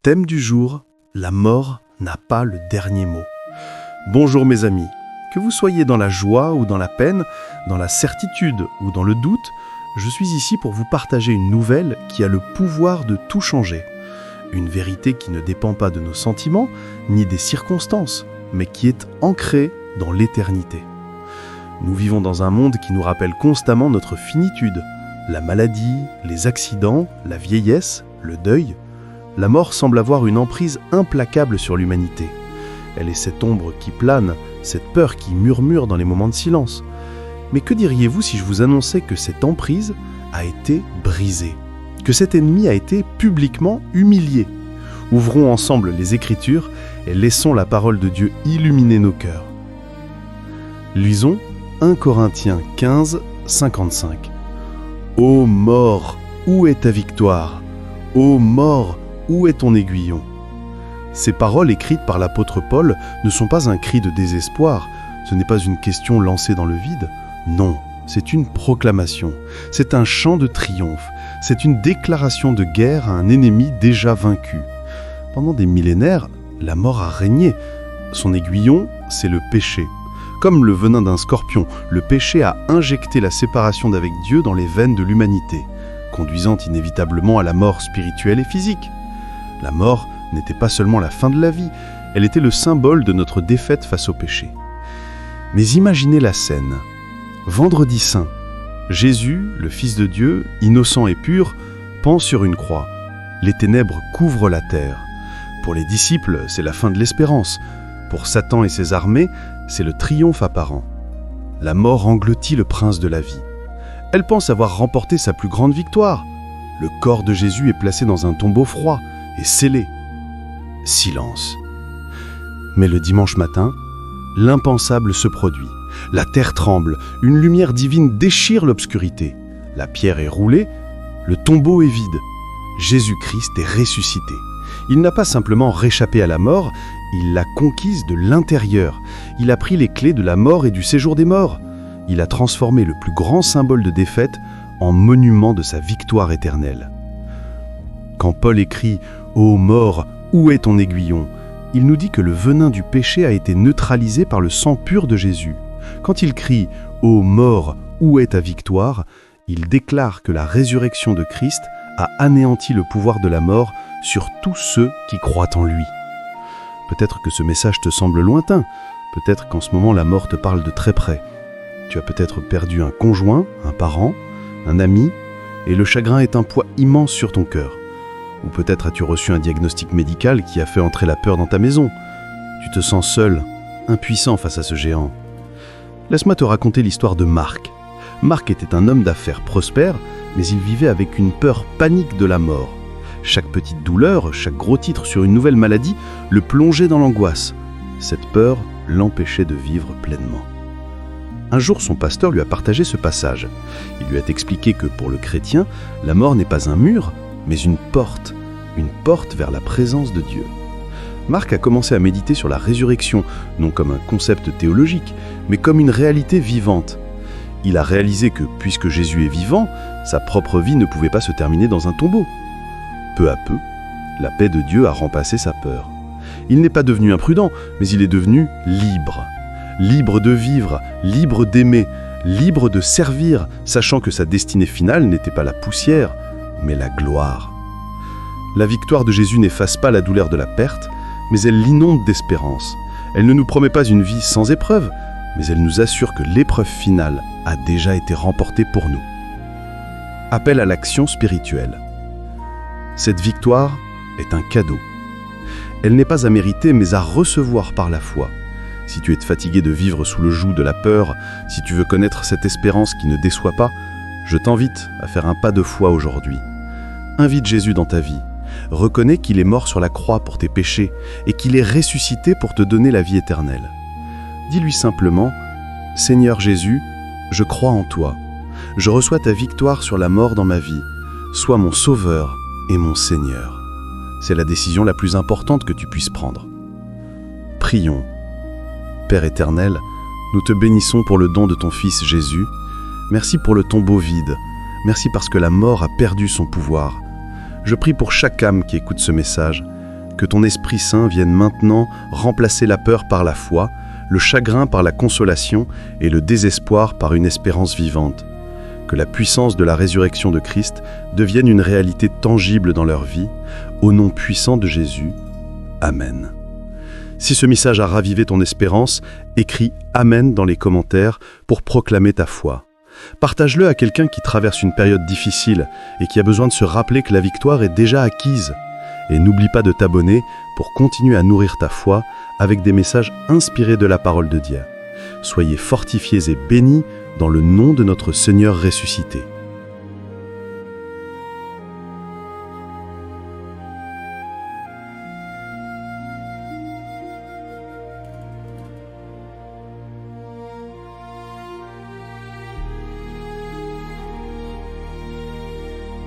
Thème du jour, la mort n'a pas le dernier mot. Bonjour mes amis, que vous soyez dans la joie ou dans la peine, dans la certitude ou dans le doute, je suis ici pour vous partager une nouvelle qui a le pouvoir de tout changer. Une vérité qui ne dépend pas de nos sentiments ni des circonstances, mais qui est ancrée dans l'éternité. Nous vivons dans un monde qui nous rappelle constamment notre finitude. La maladie, les accidents, la vieillesse, le deuil. La mort semble avoir une emprise implacable sur l'humanité. Elle est cette ombre qui plane, cette peur qui murmure dans les moments de silence. Mais que diriez-vous si je vous annonçais que cette emprise a été brisée, que cet ennemi a été publiquement humilié? Ouvrons ensemble les Écritures et laissons la parole de Dieu illuminer nos cœurs. Lisons 1 Corinthiens 15, 55. Ô mort, où est ta victoire? Ô mort, où est ton aiguillon? Ces paroles écrites par l'apôtre Paul ne sont pas un cri de désespoir, ce n'est pas une question lancée dans le vide. Non, c'est une proclamation, c'est un chant de triomphe, c'est une déclaration de guerre à un ennemi déjà vaincu. Pendant des millénaires, la mort a régné. Son aiguillon, c'est le péché. Comme le venin d'un scorpion, le péché a injecté la séparation d'avec Dieu dans les veines de l'humanité, conduisant inévitablement à la mort spirituelle et physique. La mort n'était pas seulement la fin de la vie, elle était le symbole de notre défaite face au péché. Mais imaginez la scène. Vendredi saint, Jésus, le Fils de Dieu, innocent et pur, pend sur une croix. Les ténèbres couvrent la terre. Pour les disciples, c'est la fin de l'espérance. Pour Satan et ses armées, c'est le triomphe apparent. La mort engloutit le prince de la vie. Elle pense avoir remporté sa plus grande victoire. Le corps de Jésus est placé dans un tombeau froid et scellé. Silence. Mais le dimanche matin, l'impensable se produit. La terre tremble, une lumière divine déchire l'obscurité. La pierre est roulée, le tombeau est vide. Jésus-Christ est ressuscité. Il n'a pas simplement réchappé à la mort, il l'a conquise de l'intérieur. Il a pris les clés de la mort et du séjour des morts. Il a transformé le plus grand symbole de défaite en monument de sa victoire éternelle. Quand Paul écrit « Ô mort, où est ton aiguillon ?» il nous dit que le venin du péché a été neutralisé par le sang pur de Jésus. Quand il crie « Ô mort, où est ta victoire ?» il déclare que la résurrection de Christ a anéanti le pouvoir de la mort sur tous ceux qui croient en lui. Peut-être que ce message te semble lointain, peut-être qu'en ce moment la mort te parle de très près. Tu as peut-être perdu un conjoint, un parent, un ami, et le chagrin est un poids immense sur ton cœur. Ou peut-être as-tu reçu un diagnostic médical qui a fait entrer la peur dans ta maison. Tu te sens seul, impuissant face à ce géant. Laisse-moi te raconter l'histoire de Marc. Marc était un homme d'affaires prospère, mais il vivait avec une peur panique de la mort. Chaque petite douleur, chaque gros titre sur une nouvelle maladie le plongeait dans l'angoisse. Cette peur l'empêchait de vivre pleinement. Un jour, son pasteur lui a partagé ce passage. Il lui a expliqué que pour le chrétien, la mort n'est pas un mur, mais une porte vers la présence de Dieu. Marc a commencé à méditer sur la résurrection, non comme un concept théologique, mais comme une réalité vivante. Il a réalisé que, puisque Jésus est vivant, sa propre vie ne pouvait pas se terminer dans un tombeau. Peu à peu, la paix de Dieu a remplacé sa peur. Il n'est pas devenu imprudent, mais il est devenu libre. Libre de vivre, libre d'aimer, libre de servir, sachant que sa destinée finale n'était pas la poussière, mais la gloire. La victoire de Jésus n'efface pas la douleur de la perte, mais elle l'inonde d'espérance. Elle ne nous promet pas une vie sans épreuve, mais elle nous assure que l'épreuve finale a déjà été remportée pour nous. Appel à l'action spirituelle. Cette victoire est un cadeau. Elle n'est pas à mériter, mais à recevoir par la foi. Si tu es fatigué de vivre sous le joug de la peur, si tu veux connaître cette espérance qui ne déçoit pas, je t'invite à faire un pas de foi aujourd'hui. Invite Jésus dans ta vie. Reconnais qu'il est mort sur la croix pour tes péchés et qu'il est ressuscité pour te donner la vie éternelle. Dis-lui simplement « Seigneur Jésus, je crois en toi. Je reçois ta victoire sur la mort dans ma vie. Sois mon sauveur et mon Seigneur. » C'est la décision la plus importante que tu puisses prendre. Prions. Père éternel, nous te bénissons pour le don de ton Fils Jésus. Merci pour le tombeau vide. Merci parce que la mort a perdu son pouvoir. Je prie pour chaque âme qui écoute ce message. Que ton Esprit Saint vienne maintenant remplacer la peur par la foi, le chagrin par la consolation et le désespoir par une espérance vivante. Que la puissance de la résurrection de Christ devienne une réalité tangible dans leur vie, au nom puissant de Jésus. Amen. Si ce message a ravivé ton espérance, écris « Amen » dans les commentaires pour proclamer ta foi. Partage-le à quelqu'un qui traverse une période difficile et qui a besoin de se rappeler que la victoire est déjà acquise. Et n'oublie pas de t'abonner pour continuer à nourrir ta foi avec des messages inspirés de la parole de Dieu. Soyez fortifiés et bénis dans le nom de notre Seigneur ressuscité.